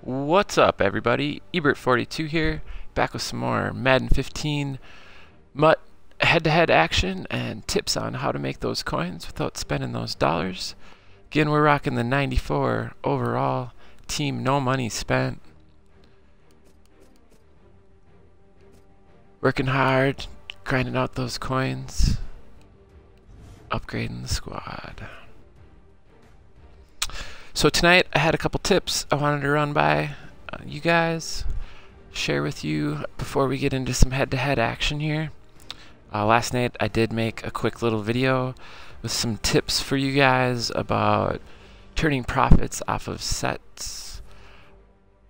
What's up, everybody? Ebert42 here, back with some more Madden 15 MUT head-to-head action and tips on how to make those coins without spending those dollars. Again, we're rocking the 94 overall team, no money spent. Working hard, grinding out those coins, upgrading the squad. So tonight I had a couple tips I wanted to run by you guys, share with you before we get into some head-to-head action here. Last night I did make a quick little video with some tips for you guys about turning profits off of sets.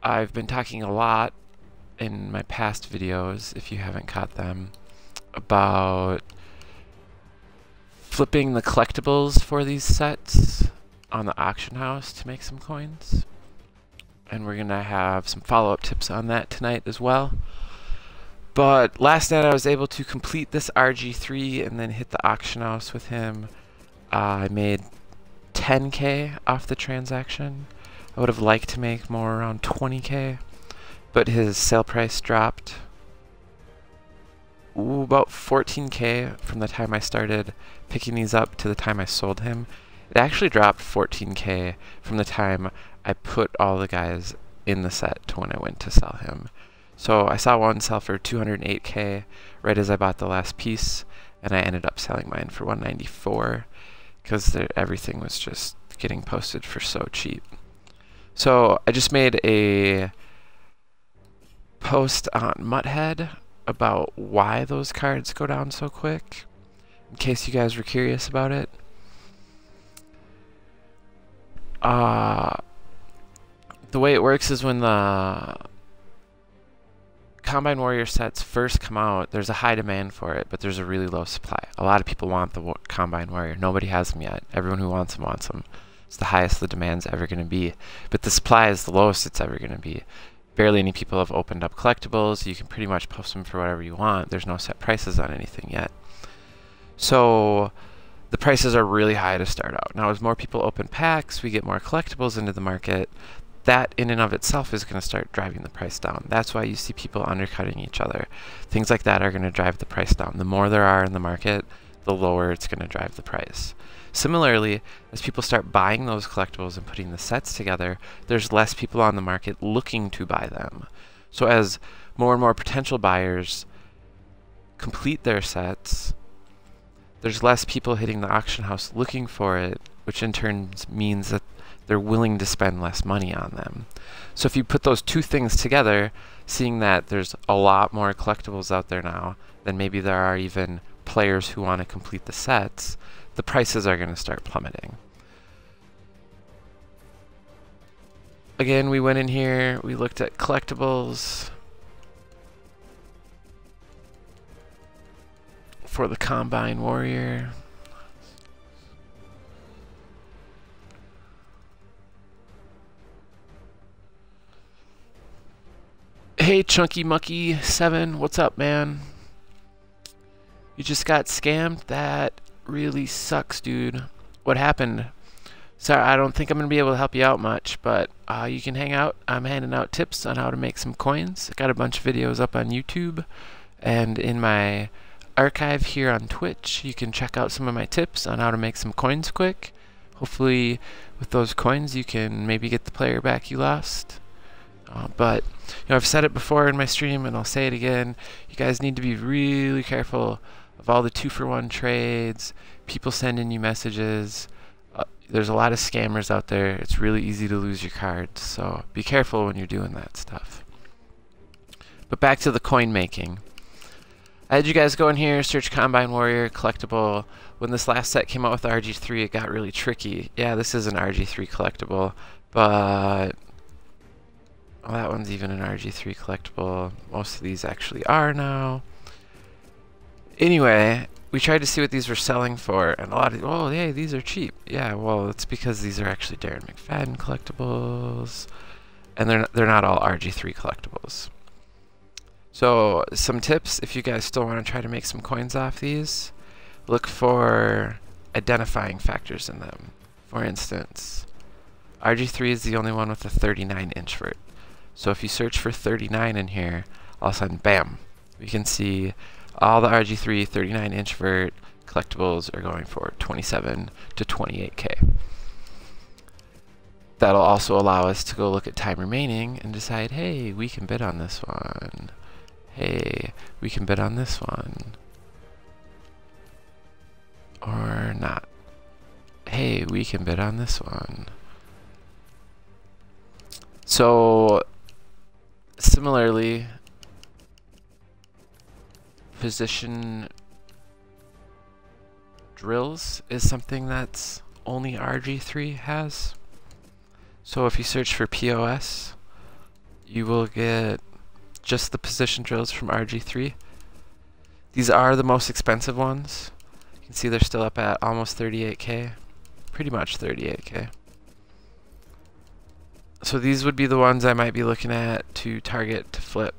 I've been talking a lot in my past videos, if you haven't caught them, about flipping the collectibles for these sets on the auction house to make some coins, and we're gonna have some follow-up tips on that tonight as well. But last night I was able to complete this RG3 and then hit the auction house with him. I made 10K off the transaction. I would have liked to make more, around 20K, but his sale price dropped about 14K from the time I started picking these up to the time I sold him. It actually dropped 14K from the time I put all the guys in the set to when I went to sell him. So I saw one sell for 208K right as I bought the last piece, and I ended up selling mine for 194 because everything was just getting posted for so cheap. So I just made a post on MUT about why those cards go down so quick, in case you guys were curious about it. The way it works is when the Combine Warrior sets first come out, there's a high demand for it, but there's a really low supply. A lot of people want the Combine Warrior. Nobody has them yet. Everyone who wants them wants them. It's the highest the demand's ever going to be, but the supply is the lowest it's ever going to be. Barely any people have opened up collectibles. You can pretty much post them for whatever you want. There's no set prices on anything yet. So the prices are really high to start out. Now, as more people open packs, we get more collectibles into the market. That in and of itself is going to start driving the price down. That's why you see people undercutting each other. Things like that are going to drive the price down. The more there are in the market, the lower it's going to drive the price. Similarly, as people start buying those collectibles and putting the sets together, there's less people on the market looking to buy them. So as more and more potential buyers complete their sets, there's less people hitting the auction house looking for it, which in turn means that they're willing to spend less money on them. So if you put those two things together, seeing that there's a lot more collectibles out there now than maybe there are even players who want to complete the sets, the prices are going to start plummeting. Again, we went in here, we looked at collectibles for the Combine Warrior. Hey, Chunky Mucky 7, what's up, man? You just got scammed? That really sucks, dude. What happened? Sorry, I don't think I'm going to be able to help you out much, but you can hang out. I'm handing out tips on how to make some coins. I got a bunch of videos up on YouTube, and in my archive here on Twitch, you can check out some of my tips on how to make some coins quick. Hopefully, with those coins, you can maybe get the player back you lost. But you know, I've said it before in my stream, and I'll say it again. You guys need to be really careful of all the 2-for-1 trades, people sending you messages. There's a lot of scammers out there. It's really easy to lose your cards, so be careful when you're doing that stuff. But back to the coin making. I had you guys go in here, search Combine Warrior, collectible. When this last set came out with the RG3, it got really tricky. Yeah, this is an RG3 collectible, but well, that one's even an RG3 collectible. Most of these actually are now. Anyway, we tried to see what these were selling for, and a lot of, oh, hey, these are cheap. Yeah, well, it's because these are actually Darren McFadden collectibles, and they're not all RG3 collectibles. So, some tips if you guys still want to try to make some coins off these. Look for identifying factors in them. For instance, RG3 is the only one with a 39 inch vert. So if you search for 39 in here, all of a sudden, bam, we can see all the RG3 39-inch vert collectibles are going for 27 to 28K. That'll also allow us to go look at time remaining and decide, hey, we can bid on this one. Hey, we can bid on this one. Or not. Hey, we can bid on this one. So, similarly, position drills is something that's only RG3 has. So if you search for POS, you will get just the position drills from RG3. These are the most expensive ones. You can see they're still up at almost 38K, pretty much 38K. So these would be the ones I might be looking at to target to flip.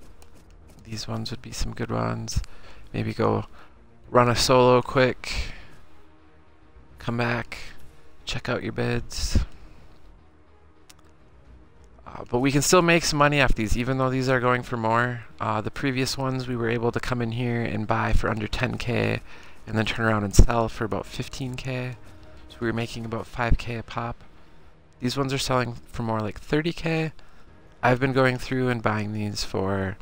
These ones would be some good ones. Maybe go run a solo quick, come back, check out your bids. But we can still make some money off these, even though these are going for more. The previous ones we were able to come in here and buy for under 10K and then turn around and sell for about 15K. So we were making about 5K a pop. These ones are selling for more like 30K. I've been going through and buying these for,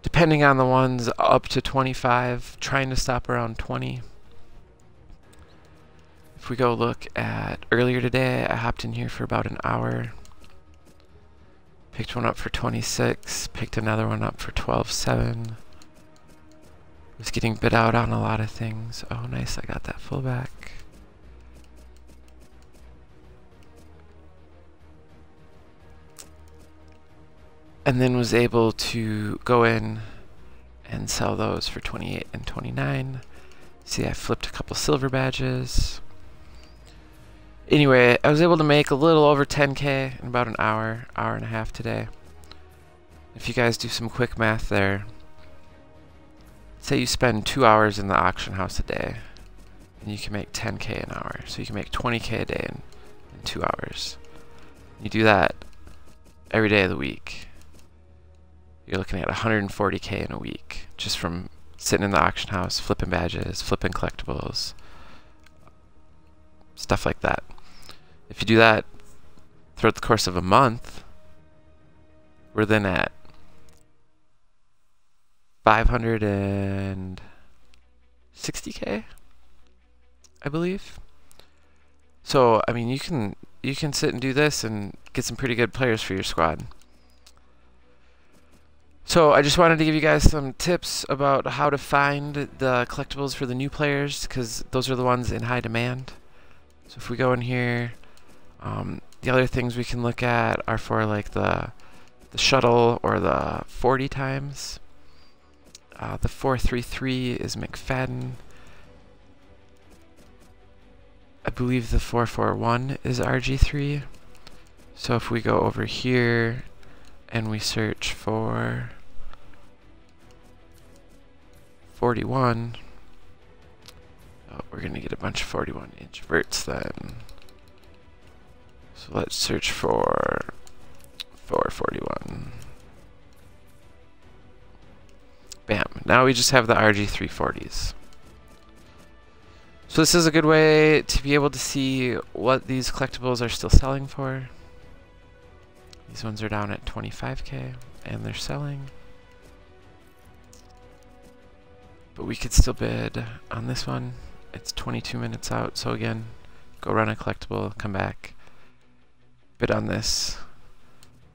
depending on the ones, up to 25, trying to stop around 20. If we go look at earlier today, I hopped in here for about an hour. Picked one up for 26, picked another one up for 12.7. Was getting bid out on a lot of things. Oh nice, I got that full back. And then was able to go in and sell those for 28 and 29. See, I flipped a couple silver badges. Anyway, I was able to make a little over 10K in about an hour, hour and a half today. If you guys do some quick math there, say you spend 2 hours in the auction house a day, and you can make 10K an hour. So you can make 20K a day in 2 hours. You do that every day of the week. You're looking at 140K in a week, just from sitting in the auction house, flipping badges, flipping collectibles, stuff like that. If you do that throughout the course of a month, we're then at 560K, I believe. So I mean, you can sit and do this and get some pretty good players for your squad. So I just wanted to give you guys some tips about how to find the collectibles for the new players, because those are the ones in high demand. So if we go in here, the other things we can look at are for like the shuttle or the 40 times. The 433 is McFadden. I believe the 441 is RG3. So if we go over here and we search for 41, oh, we're going to get a bunch of 41-inch verts then. So let's search for 441. Bam. Now we just have the RG340s. So this is a good way to be able to see what these collectibles are still selling for. These ones are down at 25K and they're selling. But we could still bid on this one. It's 22 minutes out, so again, go run a collectible, come back, bid on this,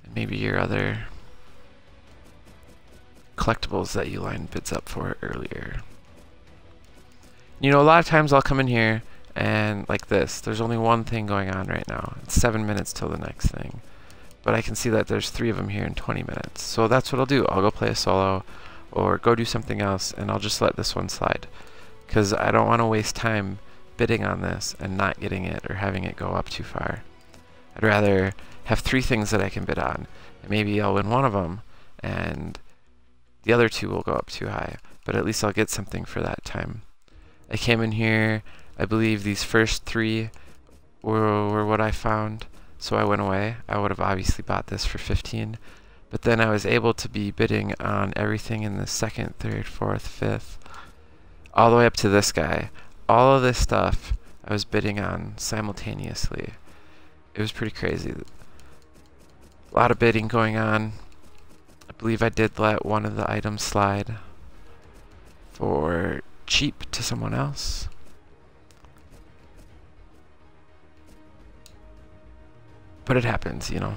and maybe your other collectibles that you lined bids up for earlier. You know, a lot of times I'll come in here and like this, there's only one thing going on right now. It's 7 minutes till the next thing. But I can see that there's 3 of them here in 20 minutes. So that's what I'll do. I'll go play a solo or go do something else, and I'll just let this one slide. Because I don't want to waste time bidding on this and not getting it or having it go up too far. I'd rather have 3 things that I can bid on, and maybe I'll win one of them, and the other 2 will go up too high. But at least I'll get something for that time. I came in here, I believe these first 3 were what I found. so I went away. I would have obviously bought this for 15, but then I was able to be bidding on everything in the 2nd, 3rd, 4th, 5th, all the way up to this guy. All of this stuff I was bidding on simultaneously. It was pretty crazy. A lot of bidding going on. I believe I did let one of the items slide for cheap to someone else. But it happens, you know.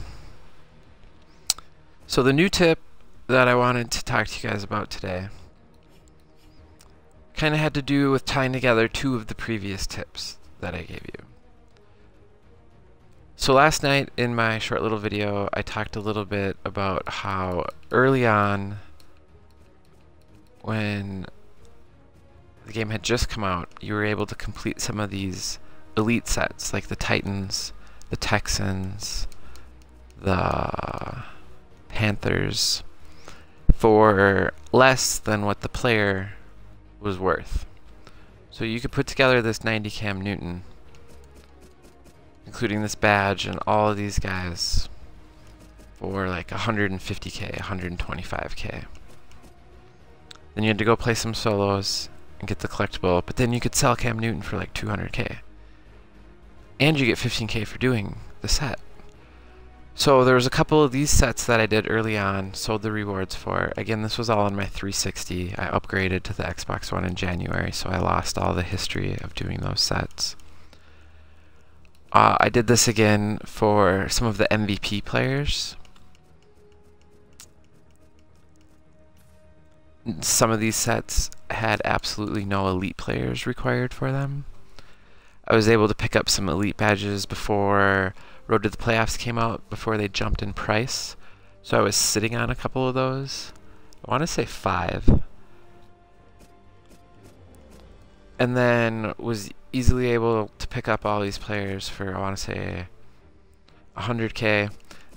So the new tip that I wanted to talk to you guys about today kind of had to do with tying together 2 of the previous tips that I gave you. So last night in my short little video, I talked a little bit about how early on, when the game had just come out, you were able to complete some of these elite sets, like the Titans, the Texans, the Panthers, for less than what the player was worth. So you could put together this 90 Cam Newton, including this badge and all of these guys, for like 150k, 125k. Then you had to go play some solos and get the collectible, but then you could sell Cam Newton for like 200k. And you get 15k for doing the set. So there was a couple of these sets that I did early on, sold the rewards for. Again, this was all on my 360. I upgraded to the Xbox One in January, so I lost all the history of doing those sets. I did this again for some of the MVP players. Some of these sets had absolutely no elite players required for them. I was able to pick up some elite badges before Road to the Playoffs came out, before they jumped in price. So I was sitting on a couple of those. I want to say 5. And then was easily able to pick up all these players for, I want to say, 100k,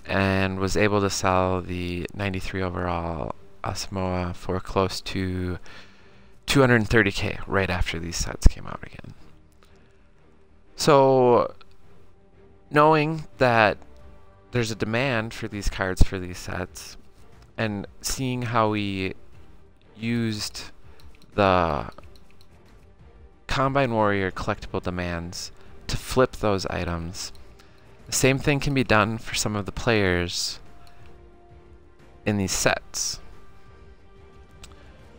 and was able to sell the 93 overall Asamoah for close to 230k right after these sets came out again. So knowing that there's a demand for these cards for these sets, and seeing how we used the Combine Warrior collectible demands to flip those items, the same thing can be done for some of the players in these sets.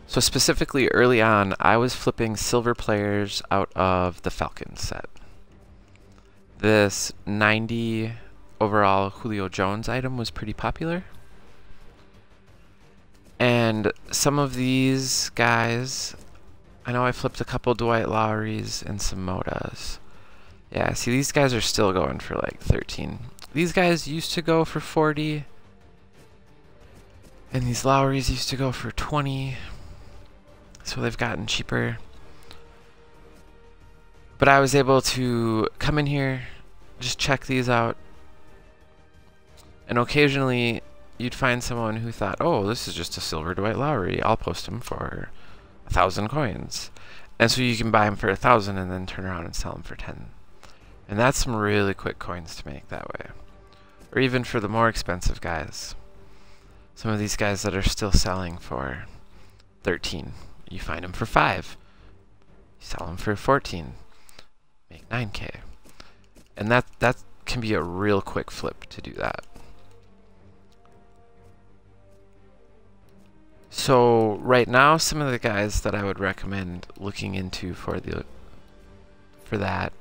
So specifically early on, I was flipping silver players out of the Falcon set. This 90 overall Julio Jones item was pretty popular. And some of these guys, I know I flipped a couple Dwight Lowrys and some Modas. Yeah, see, these guys are still going for like 13. These guys used to go for 40. And these Lowrys used to go for 20. So they've gotten cheaper. But I was able to come in here, just check these out, and occasionally you'd find someone who thought, oh, this is just a silver Dwight Lowry, I'll post him for 1,000 coins. And so you can buy them for 1,000 and then turn around and sell them for 10. And that's some really quick coins to make that way. Or even for the more expensive guys. Some of these guys that are still selling for 13, you find them for 5. You sell them for 14. Make 9k. And that can be a real quick flip to do that. So right now, some of the guys that I would recommend looking into for that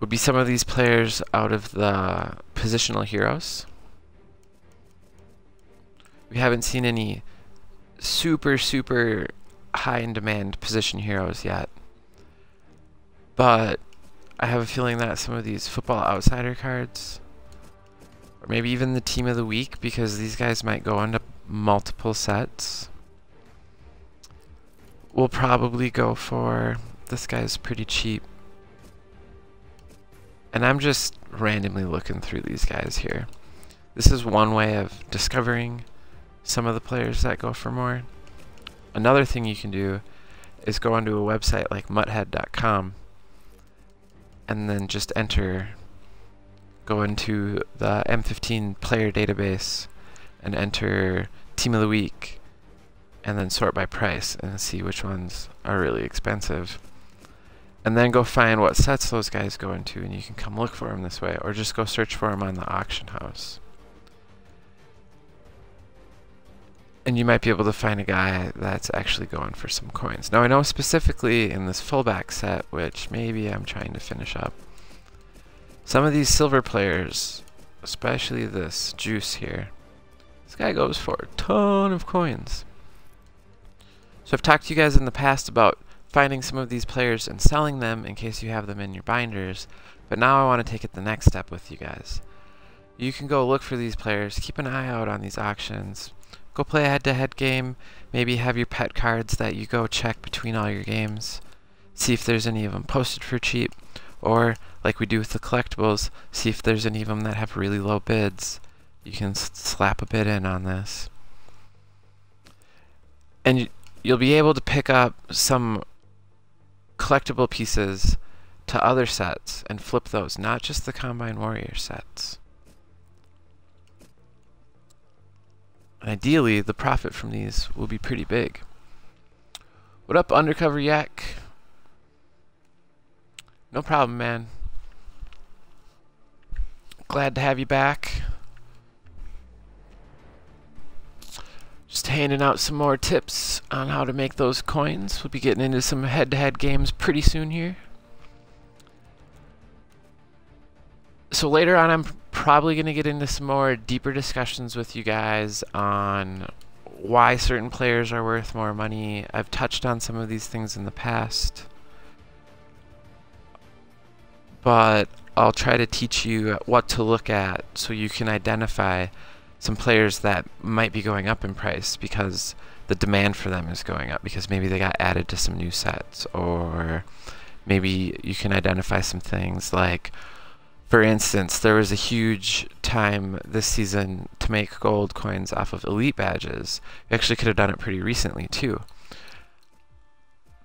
would be some of these players out of the positional heroes. We haven't seen any super high in demand position heroes yet, but I have a feeling that some of these Football Outsider cards, or maybe even the Team of the Week, because these guys might go into multiple sets, we'll probably go for. This guy's pretty cheap, and I'm just randomly looking through these guys here. This is one way of discovering some of the players that go for more. Another thing you can do is go onto a website like muthead.com and then just enter go into the M15 player database and enter Team of the Week, and then sort by price and see which ones are really expensive. And then go find what sets those guys go into, and you can come look for them this way, or just go search for them on the auction house. And you might be able to find a guy that's actually going for some coins. Now I know specifically in this fullback set, which maybe I'm trying to finish up, some of these silver players, especially this Juice here, this guy goes for a ton of coins. So I've talked to you guys in the past about finding some of these players and selling them in case you have them in your binders, but now I want to take it the next step with you guys. You can go look for these players, keep an eye out on these auctions, go play a head-to-head game, maybe have your pet cards that you go check between all your games, see if there's any of them posted for cheap, or like we do with the collectibles, see if there's any of them that have really low bids. You can slap a bid in on this. And you'll be able to pick up some collectible pieces to other sets and flip those, not just the Combine Warrior sets. Ideally, the profit from these will be pretty big. What up, Undercover Yak? No problem, man. Glad to have you back. Just handing out some more tips on how to make those coins. We'll be getting into some head-to-head games pretty soon here. So later on, I'm probably going to get into some more deeper discussions with you guys on why certain players are worth more money. I've touched on some of these things in the past, but I'll try to teach you what to look at so you can identify some players that might be going up in price because the demand for them is going up, because maybe they got added to some new sets, or maybe you can identify some things like, for instance, there was a huge time this season to make gold coins off of elite badges. You actually could have done it pretty recently too.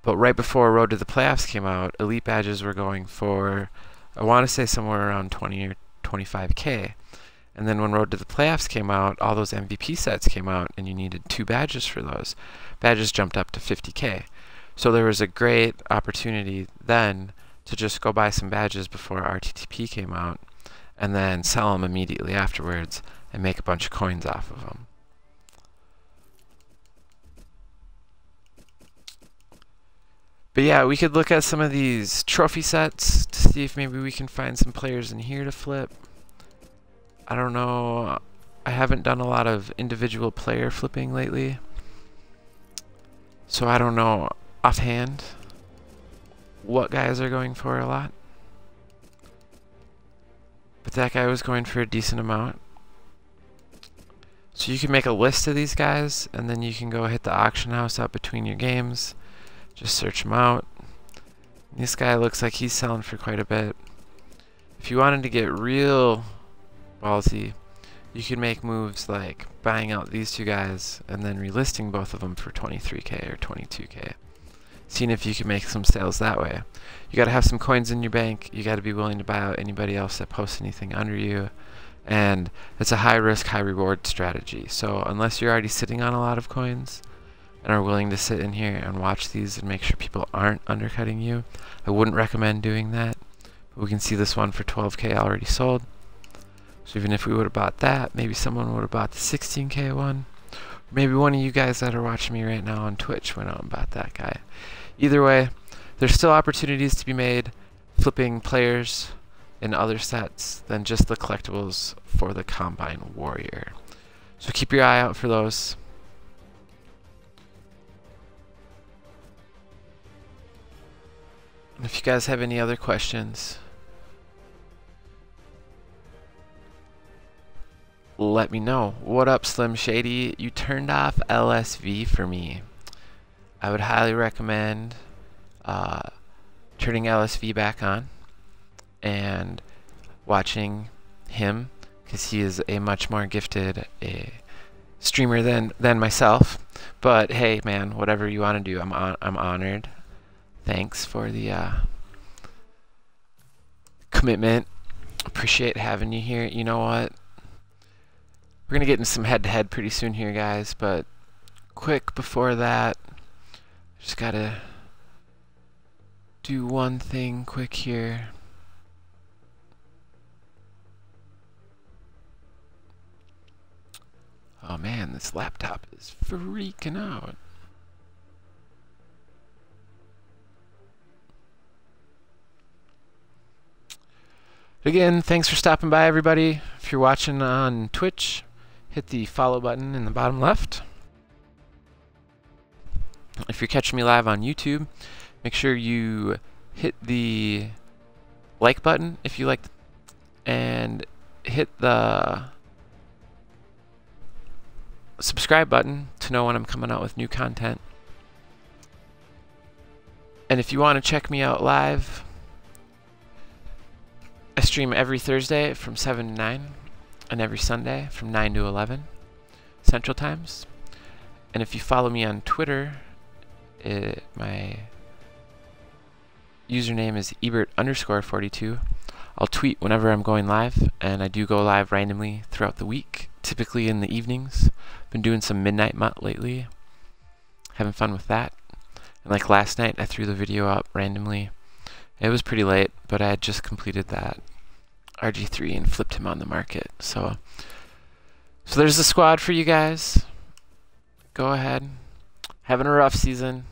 But right before Road to the Playoffs came out, elite badges were going for, I want to say somewhere around 20 or 25K. And then when Road to the Playoffs came out, all those MVP sets came out and you needed 2 badges for those. Badges jumped up to 50K. So there was a great opportunity then to just go buy some badges before RTTP came out and then sell them immediately afterwards and make a bunch of coins off of them. But yeah, we could look at some of these trophy sets to see if maybe we can find some players in here to flip. I don't know, I haven't done a lot of individual player flipping lately, so I don't know offhand what guys are going for a lot. But that guy was going for a decent amount. So you can make a list of these guys, and then you can go hit the auction house out between your games. Just search them out. This guy looks like he's selling for quite a bit. If you wanted to get real ballsy, you could make moves like buying out these 2 guys and then relisting both of them for 23K or 22K. Seeing if you can make some sales that way. You gotta have some coins in your bank, you gotta be willing to buy out anybody else that posts anything under you, and it's a high risk, high reward strategy. So unless you're already sitting on a lot of coins and are willing to sit in here and watch these and make sure people aren't undercutting you, I wouldn't recommend doing that. But we can see this one for 12K already sold. So even if we would have bought that, maybe someone would have bought the 16K one. Maybe one of you guys that are watching me right now on Twitch went out and bought that guy. Either way, there's still opportunities to be made flipping players in other sets than just the collectibles for the Combine Warrior. So keep your eye out for those. And if you guys have any other questions, let me know. What up, Slim Shady? You turned off LSV for me. I would highly recommend turning LSV back on and watching him, because he is a much more gifted streamer than myself. But hey, man, whatever you want to do, I'm honored. Thanks for the commitment. Appreciate having you here. You know what? We're going to get into some head-to-head pretty soon here, guys, but quick before that, just got to do one thing quick here. Oh man, this laptop is freaking out. Again, thanks for stopping by, everybody. If you're watching on Twitch, hit the follow button in the bottom left. If you're catching me live on YouTube, make sure you hit the like button if you like, and hit the subscribe button to know when I'm coming out with new content. And if you want to check me out live, I stream every Thursday from 7 to 9, and every Sunday from 9 to 11 Central Times. And if you follow me on Twitter, my username is Ebert_42. I'll tweet whenever I'm going live, and I do go live randomly throughout the week, typically in the evenings. Been doing some midnight MUT lately, having fun with that. And like last night, I threw the video up randomly. It was pretty late, but I had just completed that RG3 and flipped him on the market. So there's the squad for you guys. Go ahead. Having a rough season.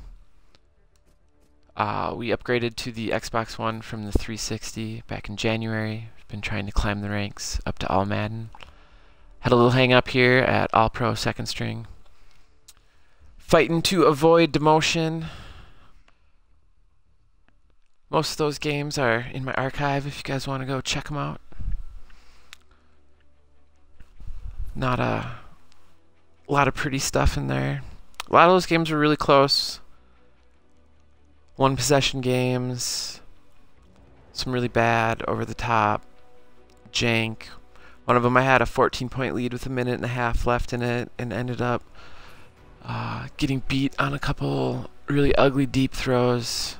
We upgraded to the Xbox One from the 360 back in January. Been trying to climb the ranks up to All Madden. Had a little hang up here at All Pro second string. Fighting to avoid demotion. Most of those games are in my archive if you guys want to go check them out. Not a lot of pretty stuff in there. A lot of those games were really close. One possession games. Some really bad, over the top, jank. One of them I had a 14-point lead with 1.5 minutes left in it and ended up getting beat on a couple really ugly deep throws.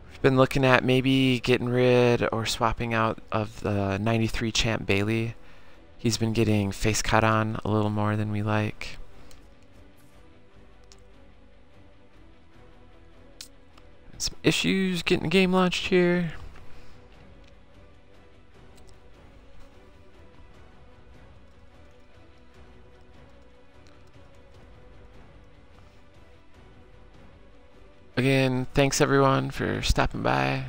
We've been looking at maybe getting rid or swapping out of the 93 Champ Bailey. He's been getting face cut on a little more than we like. Some issues getting the game launched here. Again, thanks everyone for stopping by.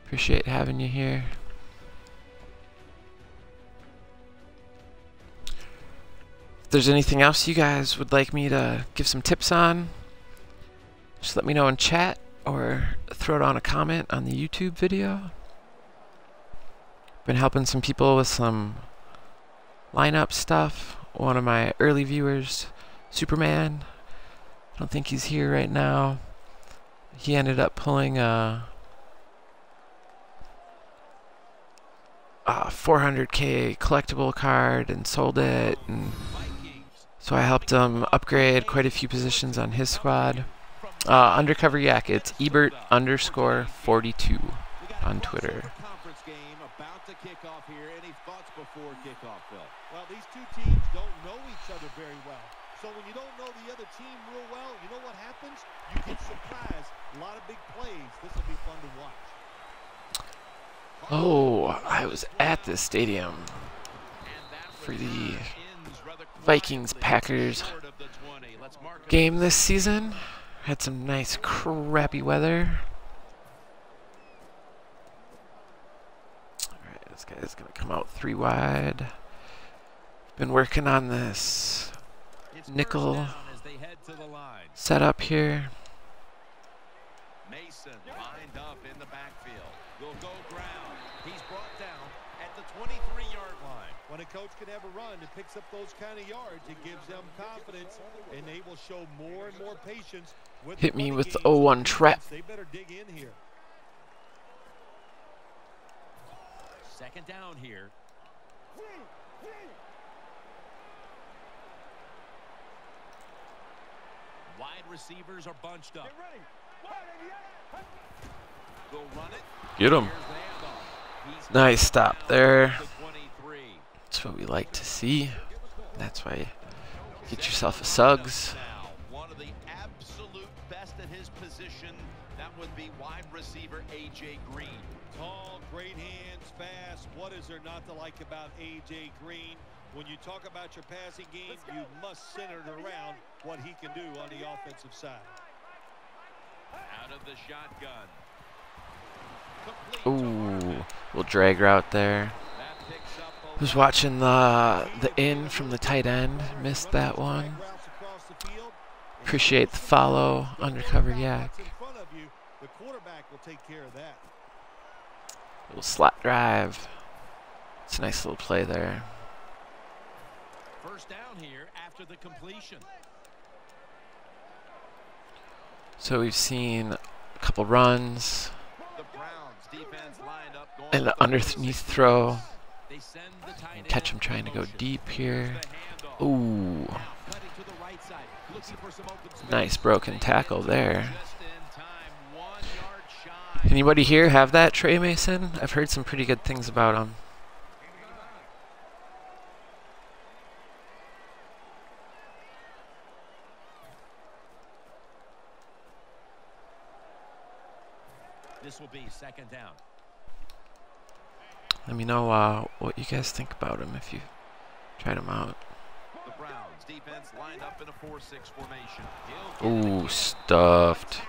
Appreciate having you here. If there's anything else you guys would like me to give some tips on, just let me know in chat or throw it on a comment on the YouTube video. Been helping some people with some lineup stuff. One of my early viewers, Superman, I don't think he's here right now. He ended up pulling a 400k collectible card and sold it, and so I helped him upgrade quite a few positions on his squad. Undercover Yak, it's Ebert_42 on Twitter. Well, these two teams don't know each other very well. So when you don't know the other team real well, you know what happens? You get surprised. A lot of big plays. This will be fun to watch. Oh, I was at this stadium for the Vikings-Packers game this season. Had some nice crappy weather. Alright, this guy is going to come out 3 wide. Been working on this nickel setup here. Mason lined up in the backfield. Will go ground. He's brought down at the 23-yard line. When a coach can have a run that picks up those kind of yards, it gives them confidence, and they will show more and more patience. Hit me with the 0-1 trap. They better dig in here. Second down here. Wide receivers are bunched up. Get him. Nice stop there. That's what we like to see. That's why you get yourself a Suggs. One of the absolute best at his position. That would be wide receiver A.J. Green. Tall, great hands, fast. What is there not to like about A.J. Green? When you talk about your passing game, you must center it around what he can do on the offensive side. Out of the shotgun. Ooh, little drag route there. Who's watching the in from the tight end? Missed that one. Appreciate the follow, undercover yak. Little slot drive. It's a nice little play there. First down here after the completion. So we've seen a couple runs and an underneath throw. Catch him trying to go deep here. Ooh. Nice broken tackle there. Anybody here have that Trey Mason? I've heard some pretty good things about him. This will be second down. Let me know what you guys think about him if you tried him out. The Browns defense lined up in a 4-6 formation. Ooh, stuffed.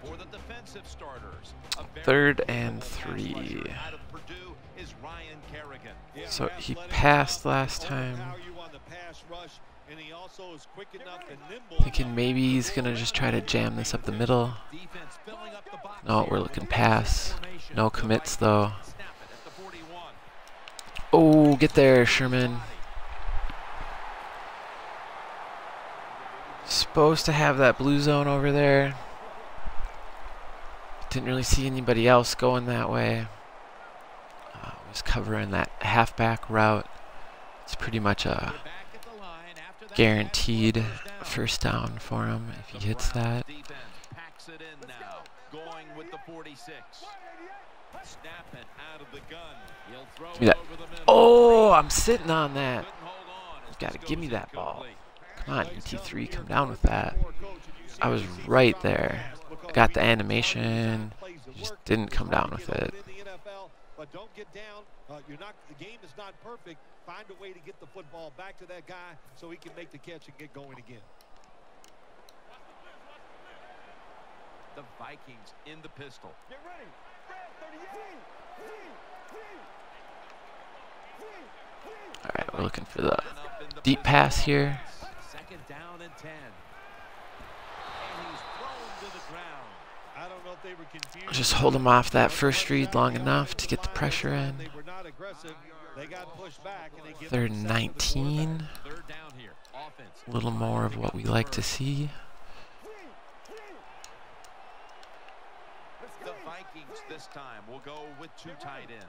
For the defensive starters, 3rd and 3. So he passed last time. Thinking maybe he's gonna just try to jam this up the middle. No, we're looking pass. No commits though. Oh, get there, Sherman. Supposed to have that blue zone over there. Didn't really see anybody else going that way. Was covering that halfback route. It's pretty much a guaranteed first down for him if he hits that. Give me that. Oh, I'm sitting on that. You gotta give me that ball. Come on, ET3, come down with that. I was right there. I got the animation. Just didn't come down with it. But don't get down. The game is not perfect. Find a way to get the football back to that guy so he can make the catch and get going again. The Vikings in the pistol. Get ready. All right, we're looking for the deep pass here. Second down and 10. And he's thrown to the ground. I don't know if they were confused. Just hold him off that first read long enough to get the pressure in. They were not aggressive. They got pushed back and they give 3rd and 19. Third down here. Offense. A little more of what we like to see. The Vikings this time will go with 2 tight ends.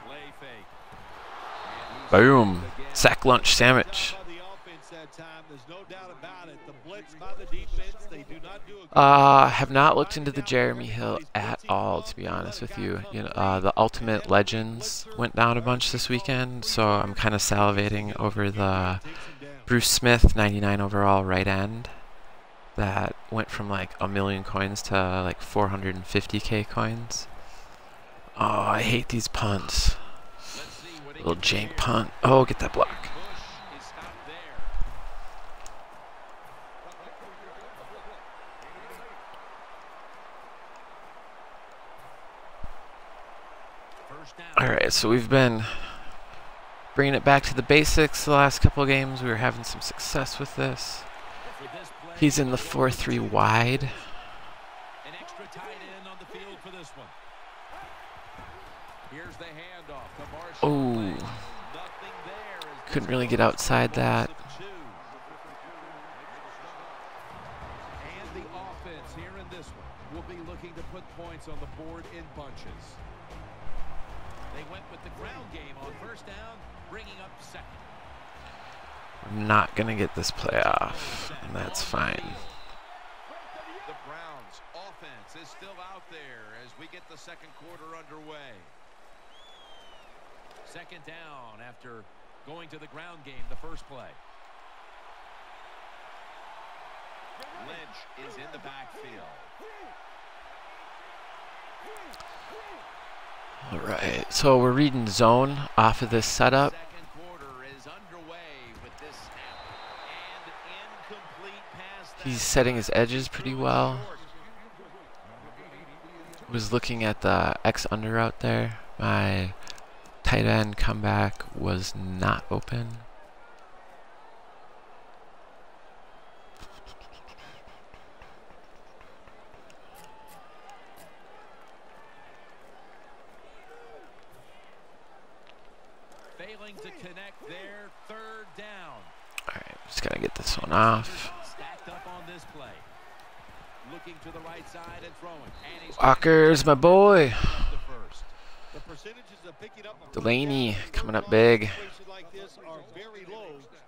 Play fake. Boom. Sack lunch sandwich. Have not looked into the Jeremy Hill at all, to be honest with you. You know, the Ultimate Legends went down a bunch this weekend, so I'm kind of salivating over the Bruce Smith 99 overall right end that went from like 1 million coins to like 450k coins. Oh, I hate these punts. Little jank punt. Oh, get that block. All right, so we've been bringing it back to the basics the last couple of games. We were having some success with this. He's in the 4-3 wide. An extra tight end on the field for this one. Here's the handoff to Marshall. Oh, couldn't really get outside that. And the offense here in this one will be looking to put points on the board in bunches. They went with the ground game on first down, bringing up second. We're not going to get this play off, and that's fine. The Browns' offense is still out there as we get the second quarter underway. Second down after going to the ground game the first play. Lynch is in the backfield. All right, so we're reading zone off of this setup. Second quarter is underway with this snap. And incomplete pass. He's setting his edges pretty well. Was looking at the X under route there. My tight end comeback was not open. Failing to connect there, third down. Alright, just gotta get this one off. Stacked up on this play. Looking to the right side and throwing. And he's Walker's my boy. The percentages of picking up a Delaney coming up big. situations like this are very low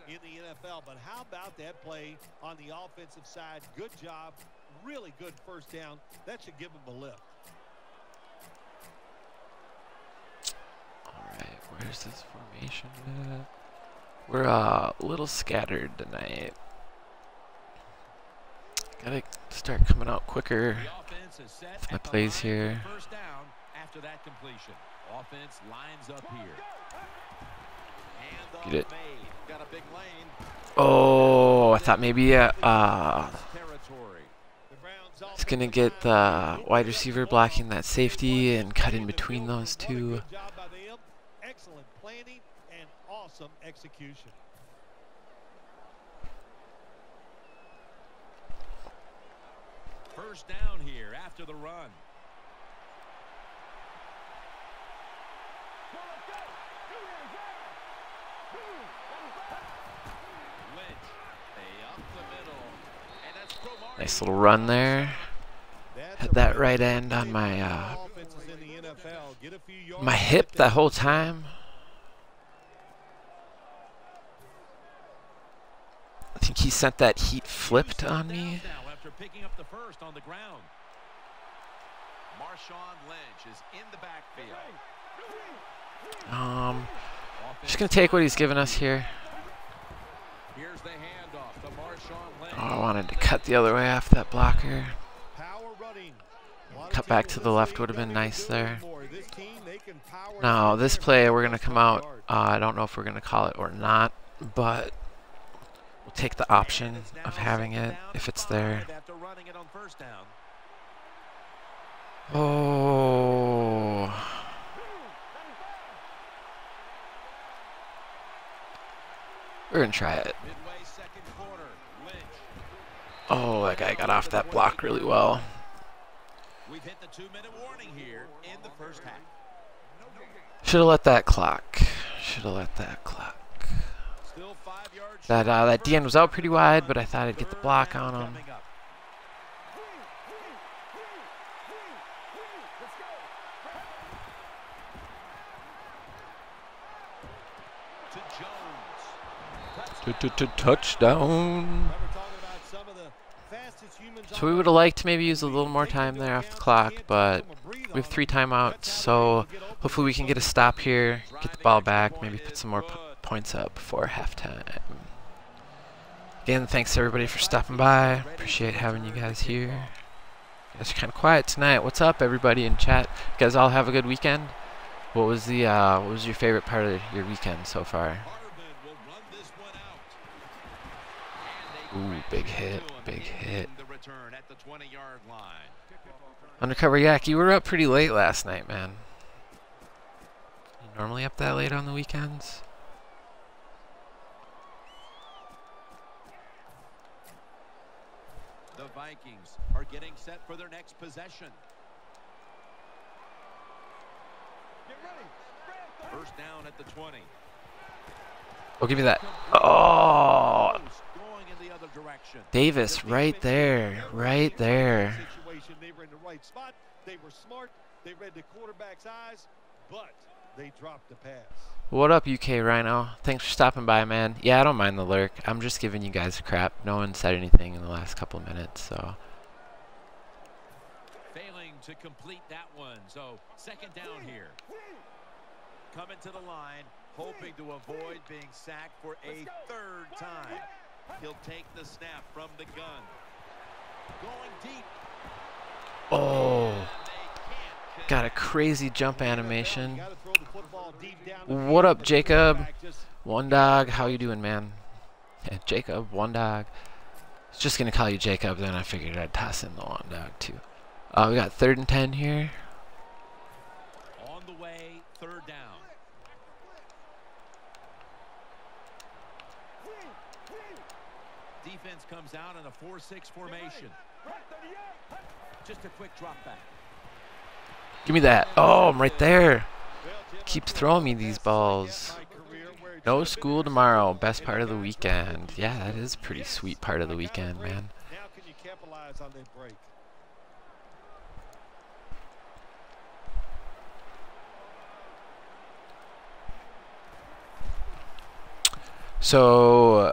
in the NFL, but how about that play on the offensive side? Good job, really good first down. That should give him a lift. Alright, where's this formation at? We're a little scattered tonight. Gotta start coming out quicker with my plays here. First down after that completion. Offense lines up here. Get it. Got a big lane. Oh, I thought maybe it's Territory. gonna get the wide receiver blocking that safety and cut in between those two. Good job by them. Excellent planning and awesome execution. First down here after the run. Nice little run there. Had that right end on my my hip that whole time. I think he sent that heat flipped on me. After picking up the first on the ground. Marshawn Lynch is in the backfield. Just gonna take what he's given us here. Here's the handoff to Marshawn Lynch. Oh, I wanted to cut the other way off that blocker. Cut back to the left would have been nice there. Now this play we're gonna come out. I don't know if we're gonna call it or not, but we'll take the option of having it if it's there. After running it on first down. Oh. We're gonna try it. Midway second quarter. Lynch. Oh, that guy got off that block really well. We've hit the 2-minute warning here in the first half. Should have let that clock. Should have let that clock. Still 5 yards. That DN was out pretty wide, but I thought I'd get the block on him. Touchdown. So we would have liked to maybe use a little more time there off the clock, but we have 3 timeouts, so hopefully we can get a stop here, get the ball back, maybe put some more points up before halftime. Again, thanks everybody for stopping by. Appreciate having you guys here. You guys are kind of quiet tonight. What's up, everybody in chat? You guys all have a good weekend. What was your favorite part of your weekend so far? Ooh, big hit, big hit. Undercover Yak, you were up pretty late last night, man. You normally up that late on the weekends? The Vikings are getting set for their next possession. Get ready. First down at the 20. Oh, give me that. Oh! Going in the other direction. Davis, right there, right there. Situation, they were in the right spot. They were smart. They read the quarterback's eyes, but They dropped the pass. What up, UK Rhino? Thanks for stopping by, man. Yeah, I don't mind the lurk. I'm just giving you guys crap. No one said anything in the last couple of minutes, so. Failing to complete that one. So second down here. Coming to the line, hoping to avoid being sacked for a third time. He'll take the snap from the gun. Going deep. Oh. Got a crazy jump animation. What up, Jacob? One dog. How you doing, man? Yeah, Jacob, one dog. I was just gonna call you Jacob, then I figured I'd toss in the one dog too. We got 3rd and 10 here. On the way, third down. Defense comes out in a 4-6 formation. Just a quick drop back. Give me that. Oh, I'm right there. Keeps throwing me these balls. No school tomorrow. Best part of the weekend. Yeah, that is a pretty sweet part of the weekend, man. Now can you capitalize on that break? So,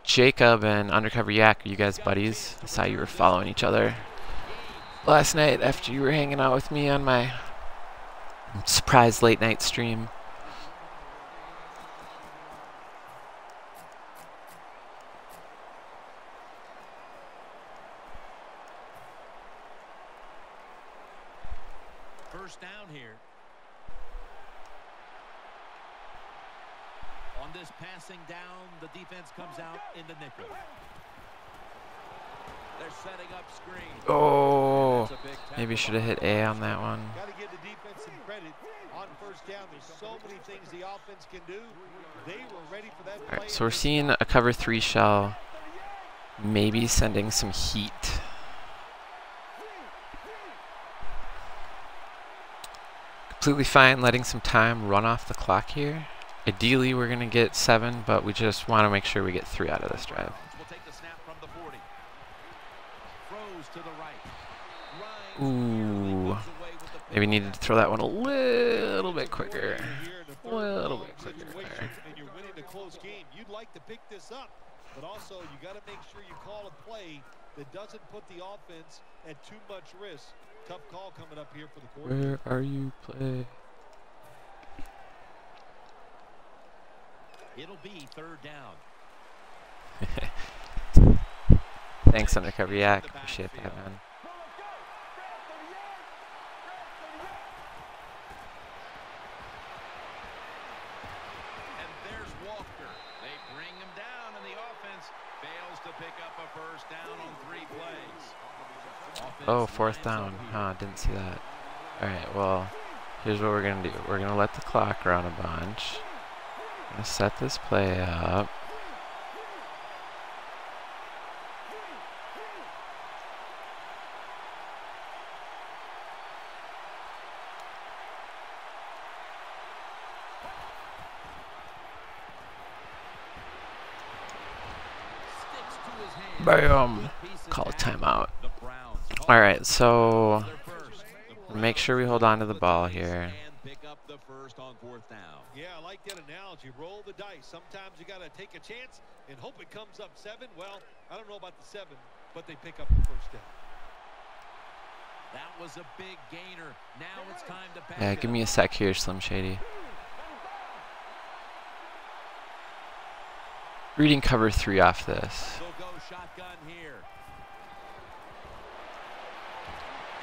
Jacob and Undercover Yak, are you guys buddies? I saw you were following each other last night after you were hanging out with me on my surprise late night stream. First down here. On this passing down, the defense comes out in the nickel. They're setting up screen. Oh, maybe should have hit A on that one. Got to give the defense some credit on first down. There's so many things the offense can do. They were ready for that play. All right, so we're seeing a cover 3 shell, maybe sending some heat. Completely fine letting some time run off the clock here. Ideally, we're going to get 7, but we just want to make sure we get 3 out of this drive. We'll take the snap from the 40. Throws to the right. Ooh. Maybe needed to throw that one a little bit quicker. A little bit quicker there. And you're winning a close game. You'd like to pick this up, but also you got to make sure you call a play that doesn't put the offense at too much risk. Tough call coming up here for the quarterback. Where are you, play? It'll be third down. Thanks, Undercover Yak. Appreciate that, man. And there's Walker. They bring him down, and the offense fails to pick up a first down on 3 plays. Oh, 4th down. Huh, didn't see that. Alright, well, here's what we're going to do. We're going to let the clock run a bunch. I'm going to set this play up. Bam! Call a timeout. Alright, so make sure we hold on to the ball here. Yeah, I like that analogy. Roll the dice. Sometimes you got to take a chance and hope it comes up 7. Well, I don't know about the 7, but they pick up the first down. That was a big gainer. Now it's time to back Yeah, give me a sec here, Slim Shady. Reading cover 3 off this. They'll go shotgun here.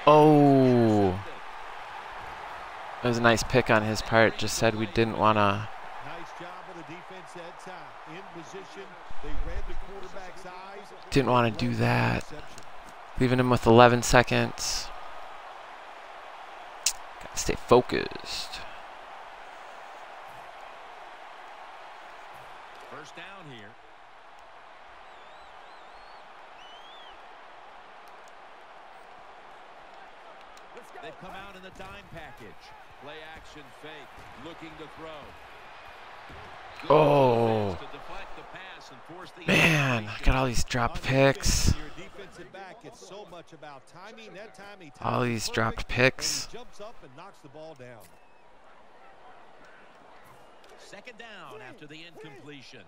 Oh. It was a nice pick on his part. Just said we didn't want to. Nice job of the defense that time. In position, they read the quarterback's eyes. Didn't want to do that. Leaving him with 11 seconds. Gotta stay focused. First down here. They've come out in the dime package. Play action fake. Looking to throw. Oh. Man, got all these dropped picks. All these dropped picks. Jumps up and knocks the ball down. Second down after the incompletion.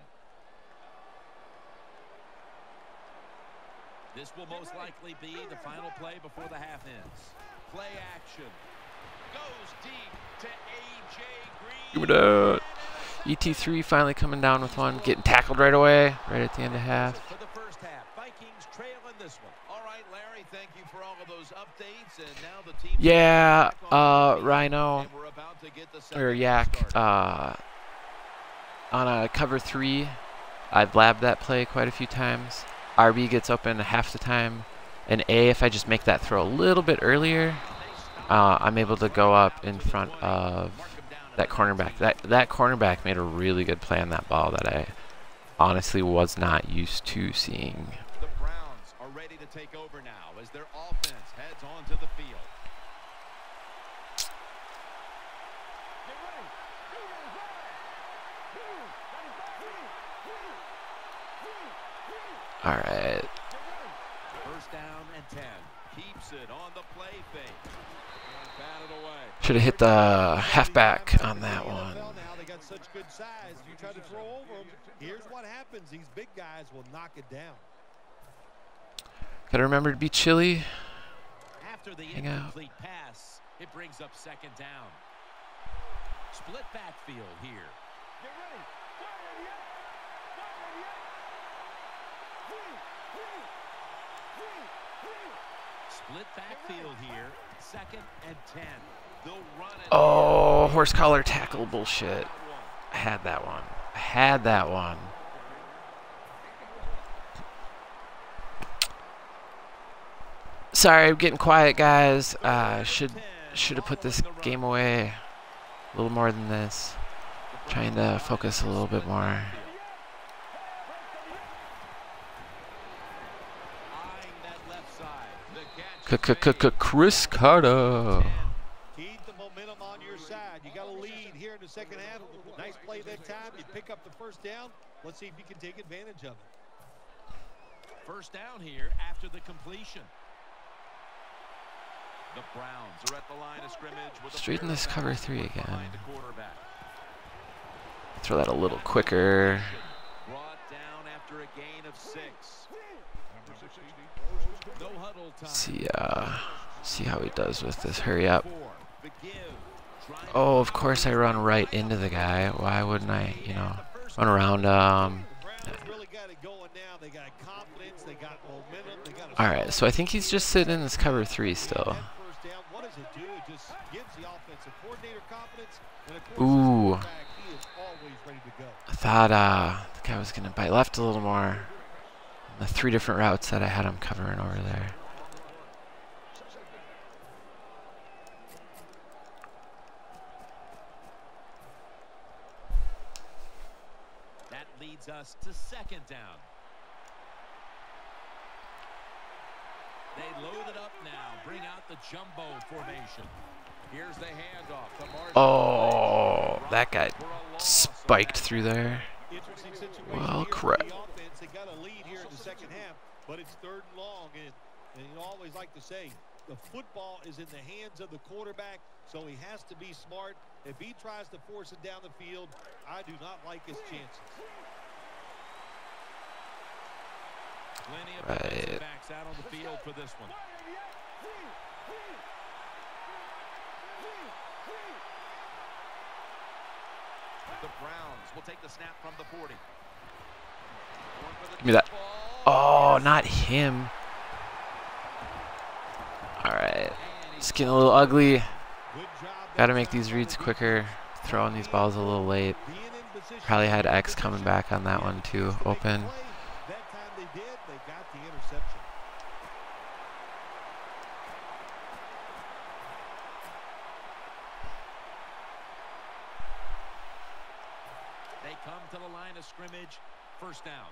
This will most likely be the final play before the half ends. Play action. Goes deep to A.J. Green. Give it up. ET3 finally coming down with one. Getting tackled right away, right at the end of half. For the first half, Vikings trailing this one. All right, Larry, thank you for all of those updates. And now the team. Yeah, Rhino, or Yak, on a cover 3, I've labbed that play quite a few times. RB gets open half the time, and A, if I just make that throw a little bit earlier, I'm able to go up in front of that cornerback. That cornerback made a really good play on that ball that I honestly was not used to seeing. The Browns are ready to take over now as their offense heads onto the field. All right. First down and 10. Keeps it on the play fake. Batted away. Should have hit the halfback on that one. Now they got such good size. You try to throw over them. Here's what happens. These big guys will knock it down. Gotta remember to be chilly. After the Hang out. incomplete pass, it brings up second down. Split backfield here. Get ready. Split backfield here. Second and 10. They'll run it. Oh, horse collar tackle bullshit. I had that one. I had that one. Sorry, I'm getting quiet, guys. Should have put this game away a little more than this. Trying to focus a little bit more. Chris Carter. Keep the momentum on your side. You got a lead here in the second half. Nice play that time. You pick up the first down. Let's see if you can take advantage of it. First down here after the completion. The Browns are at the line of scrimmage with Straighten this cover 3 again. Throw that a little quicker. Brought down after a gain of 6. No huddle time. See how he does with this. Hurry up. Oh, of course I run right into the guy. Why wouldn't I, run around All right, so I think he's just sitting in this cover 3 still. Ooh. I thought the guy was going to bite left a little more. The 3 different routes that I had him covering over there. That leads us to second down. They load it up now. Bring out the jumbo formation. Here's the handoff to Marshall. Oh, that guy spiked through there. Well, crap. They got a lead here in the second half, but it's 3rd and long, and you always like to say the football is in the hands of the quarterback, so he has to be smart. If he tries to force it down the field, I do not like his chances. Plenty of defensive backs out on the field for this one. The Browns will take the snap from the 40. Give me that. Oh, not him. All right. It's getting a little ugly. Got to make these reads quicker. Throwing these balls a little late. Probably had X coming back on that one too. Open. That time they did, they got the interception. They come to the line of scrimmage. First down.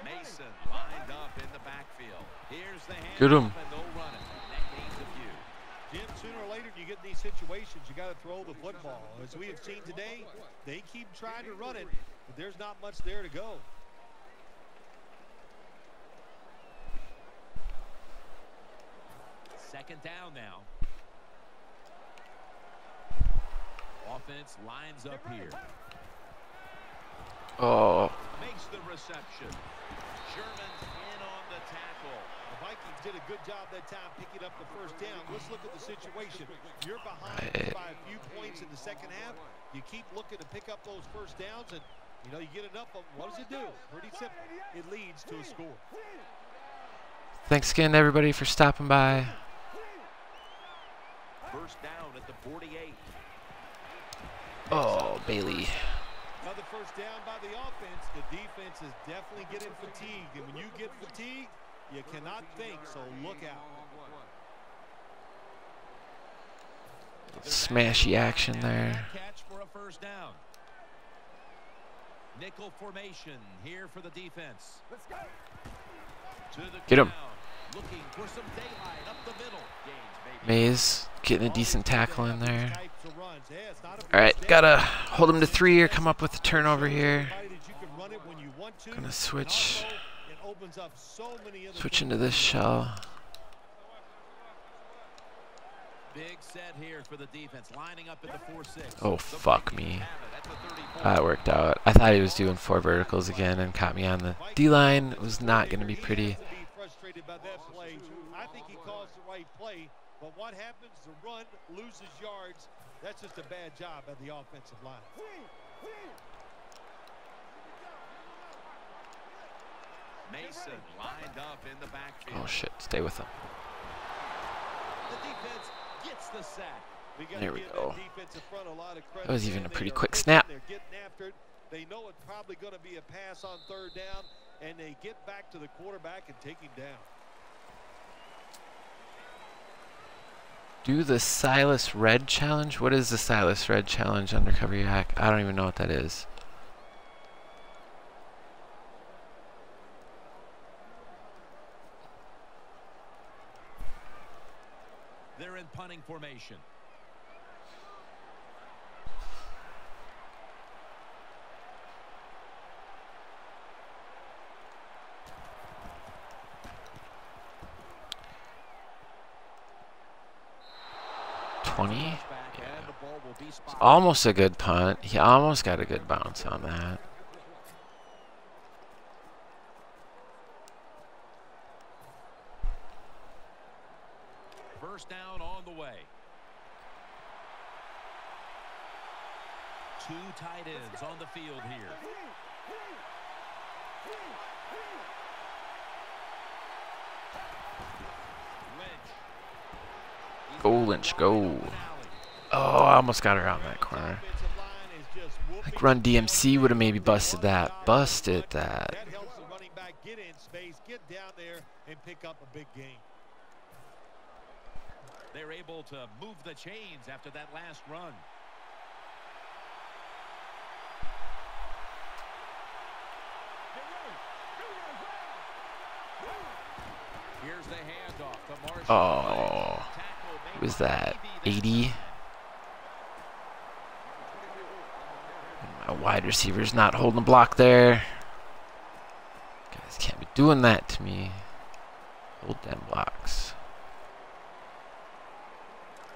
Mason lined up in the backfield. Here's the hand. Get him. And they'll run it. That gains a few. Jim, sooner or later you get in these situations, you got to throw the football. As we have seen today, they keep trying to run it, but there's not much there to go. Second down now. Offense lines up here. Oh. Makes the reception. Sherman's in on the tackle. The Vikings did a good job that time picking up the first down. Let's look at the situation. You're behind by a few points in the second half. You keep looking to pick up those first downs, and you get enough of them. What does it do? Pretty simple. It leads to a score. Thanks again, everybody, for stopping by. First down at the 48. Oh, Bailey. Another first down by the offense. The defense is definitely getting fatigued. And when you get fatigued, you cannot think, so look out. Smashy action there. Catch for a first down. Nickel formation here for the defense. Let's go. Get him. Looking for some daylight up the middle. Mays getting a decent tackle in there. All right, gotta hold him to 3 or come up with a turnover here. Gonna switch into this shell. Big set here for the defense, lining up in the 4-6. Oh, fuck me. That worked out. I thought he was doing 4 verticals again and caught me on the D-line. It was not going to be pretty. I think he calls the right play, but what happens? The run loses yards. That's just a bad job by the offensive line. Mason lined up in the backfield. Oh, shit. Stay with him. The defense gets the sack. There we go. That was even a pretty quick snap. They know it's probably going to be a pass on third down, and they get back to the quarterback and take him down. Do the Silas Red challenge? What is the Silas Red challenge, Undercover Yak? I don't even know what that is. They're in punting formation. Yeah. It's almost a good punt. He almost got a good bounce on that. First down on the way. 2 tight ends on the field here. Go, Lynch, go. Oh, I almost got her out in that corner. Like Run DMC would have maybe busted that. Busted that. That helps the running back get in space, get down there, and pick up a big gain. They're able to move the chains after that last run. Here's the handoff to Marshall. Oh, what was that? 80? My wide receiver's not holding the block there. Guys can't be doing that to me. Hold them blocks.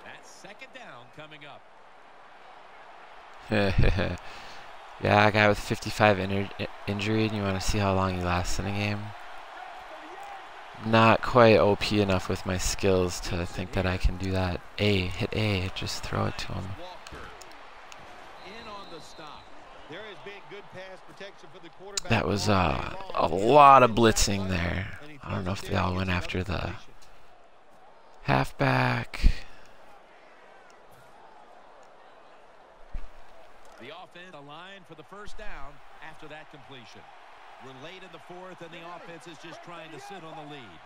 That's second down coming up. Yeah, a guy with 55 injury, and you want to see how long he lasts in a game? Not quite OP enough with my skills to think that I can do that. Hit A, just throw it to him. That was a lot of blitzing there. I don't know if they all went after the halfback. The offense aligned for the first down after that completion. We're late in the fourth, and the offense is just trying to sit on the lead.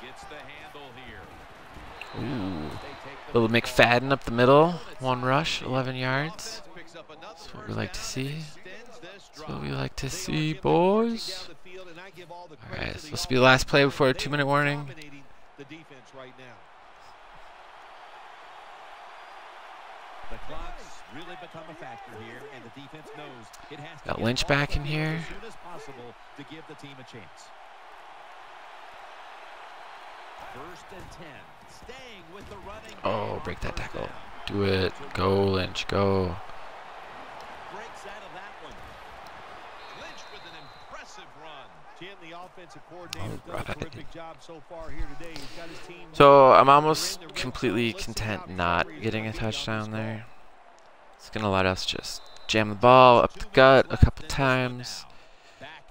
Gets the handle here. Ooh. Little McFadden up the middle. 1 rush, 11 yards. That's what we like to see. That's what we like to see, boys. Alright, so this will be the last play before a 2-minute warning. The clock's really become a factor here, and the defense knows it has to Got get Lynch back in here. as soon as possible to give the team a chance. First and 10. Staying with the running. Oh, break that tackle. Do it. Go, Lynch. Go. Breaks out of that one. Lynch with an impressive run. Jim, the offensive coordinator's done a terrific job so far here today. He's got his team. So I'm almost completely content not getting a touchdown there. It's going to let us just jam the ball up the gut a couple times.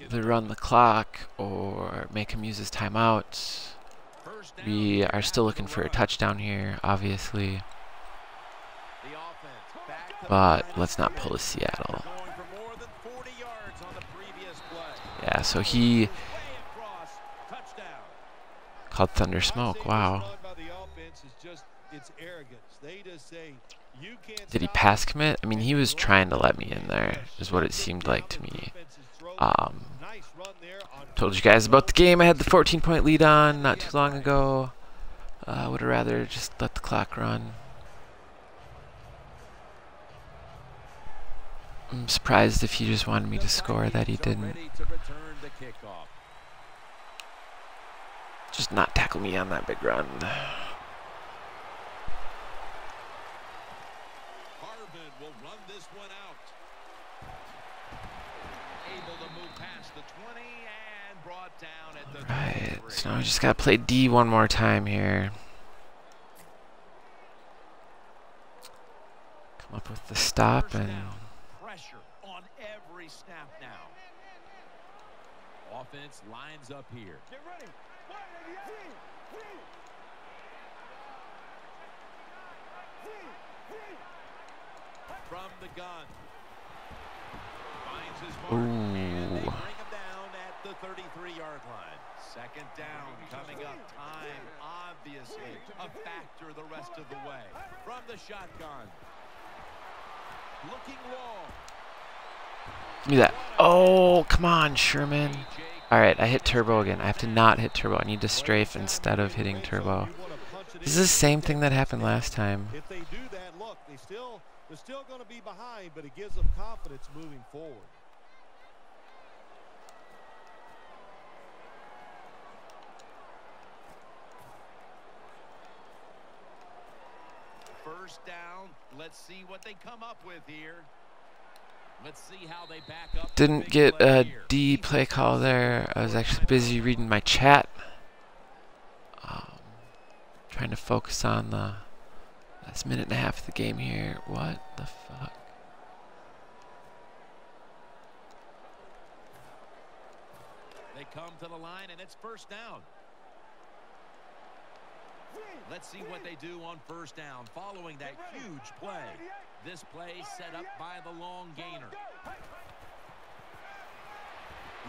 Either run the clock or make him use his timeouts. We are still looking for a touchdown here, obviously. But let's not pull a Seattle. Yeah, so he called Thunder Smoke. Wow. Did he pass commit? I mean, he was trying to let me in there, is what it seemed like to me. Told you guys about the game. I had the 14-point lead on not too long ago. Would have rather just let the clock run. I'm surprised if he just wanted me to score that he didn't. Just not tackle me on that big run. Will run this one out. Able to move past the 20 and brought down at the Right, so now we just gotta play D one more time here. Come up with the stop and pressure on every snap now. Offense lines up here. Get ready. From the gun. Finds his mark and they bring him down at the 33-yard line. Second down coming up. Time, obviously, a factor the rest of the way. From the shotgun. Looking long. give me that. Oh, come on, Sherman. Alright, I hit turbo again. I have to not hit turbo. I need to strafe instead of hitting turbo. This is the same thing that happened last time. If they do that, look, they're still going to be behind, but it gives them confidence moving forward. First down. Let's see what they come up with here. Let's see how they back up. Didn't get a D play call there. I was actually busy reading my chat. Trying to focus on the last minute and a half of the game here. What the fuck? They come to the line and it's first down. Let's see what they do on first down following that huge play. This play set up by the long gainer.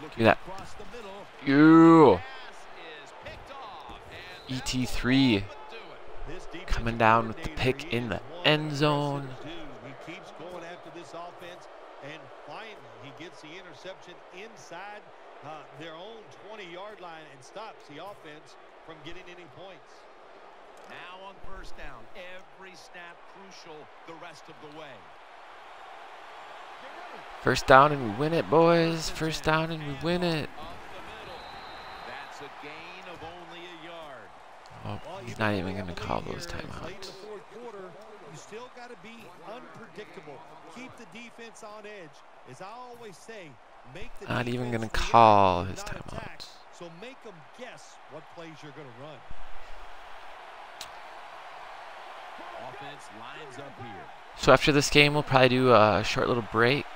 Give me that. You. ET3 coming down with the pick in the end zone. He keeps going after this offense, and finally he gets the interception inside their own 20-yard line and stops the offense from getting any points. Now on first down, every snap crucial the rest of the way. First down and we win it, boys. First down and we win it. That's a gain of only a yard. Oh, he's not even going to call those timeouts. You still got to be unpredictable. Keep the defense on edge. As I always say, make the not even going to defense call his react, not timeouts. attack. So make them guess what plays you're going to run. Offense lines up here. So after this game, we'll probably do a short little break.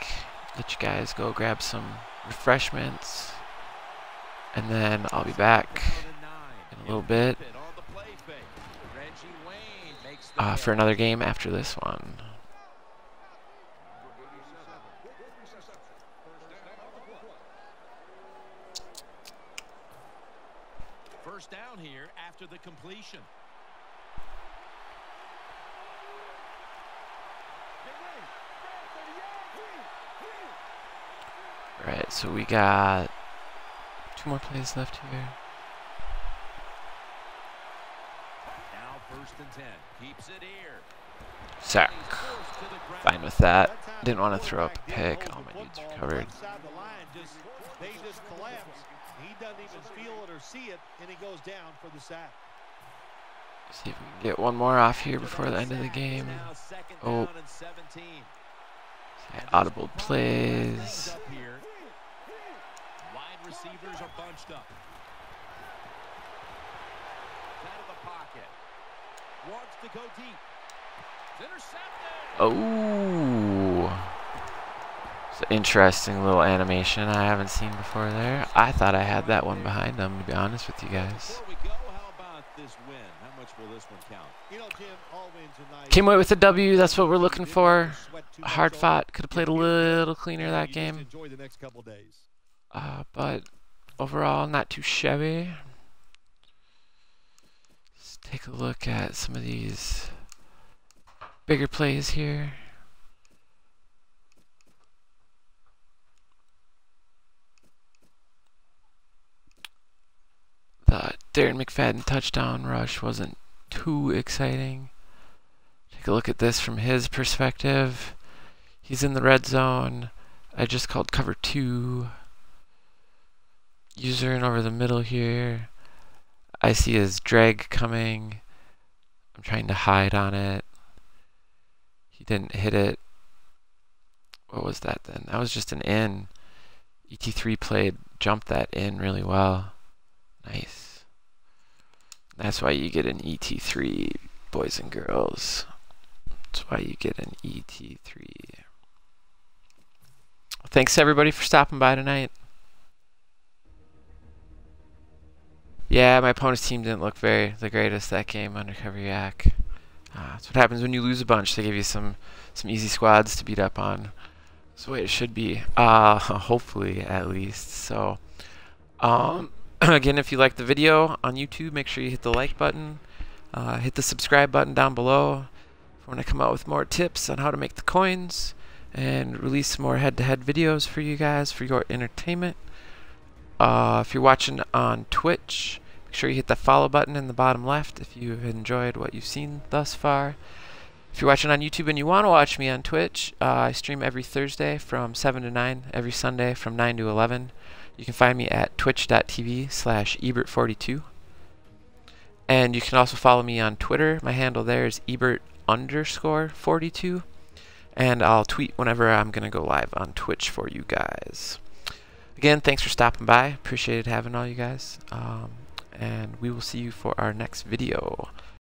Let you guys go grab some refreshments. And then I'll be back in a little bit for another game after this one. First down here after the completion. Alright, so we got 2 more plays left here. Now first and 10. Keeps it here. Sack. Fine with that. Didn't want to throw up a pick. All my dudes recovered. They just collapse. He doesn't even feel it or see it, and he goes down for the sack. See if we can get one more off here before the end of the game. Oh. Audible plays. Wide receivers are bunched up. Out of the pocket. Wants to go deep. It's intercepted. Oh. It's an interesting little animation I haven't seen before there. I thought I had that one behind them, to be honest with you guys. Before we go, how about this win? How much will this one count? You know, Jim, all wins are nice. Came away with a W. That's what we're looking for. Hard fought. Could have played a little cleaner that game. Enjoy the next couple days. But overall, not too shabby. Let's take a look at some of these bigger plays here. The Darren McFadden touchdown rush wasn't too exciting. Take a look at this from his perspective. He's in the red zone. I just called cover 2. User in over the middle here. I see his drag coming. I'm trying to hide on it. He didn't hit it. What was that then? That was just an in. ET3 jumped that in really well. Nice. That's why you get an ET3, boys and girls. That's why you get an ET3. Thanks everybody for stopping by tonight. Yeah, my opponent's team didn't look the greatest that game, Undercover Yak. That's what happens when you lose a bunch. They give you some easy squads to beat up on. That's the way it should be. Hopefully, at least. So, again, if you like the video on YouTube, make sure you hit the like button. Hit the subscribe button down below. If I want to come out with more tips on how to make the coins and release more head-to-head videos for you guys for your entertainment. If you're watching on Twitch, make sure you hit the follow button in the bottom left if you've enjoyed what you've seen thus far. If you're watching on YouTube and you want to watch me on Twitch, I stream every Thursday from 7 to 9, every Sunday from 9 to 11. You can find me at twitch.tv/Ebert42. And you can also follow me on Twitter. My handle there is Ebert_42. And I'll tweet whenever I'm going to go live on Twitch for you guys. Again, thanks for stopping by. Appreciated having all you guys. And we will see you for our next video.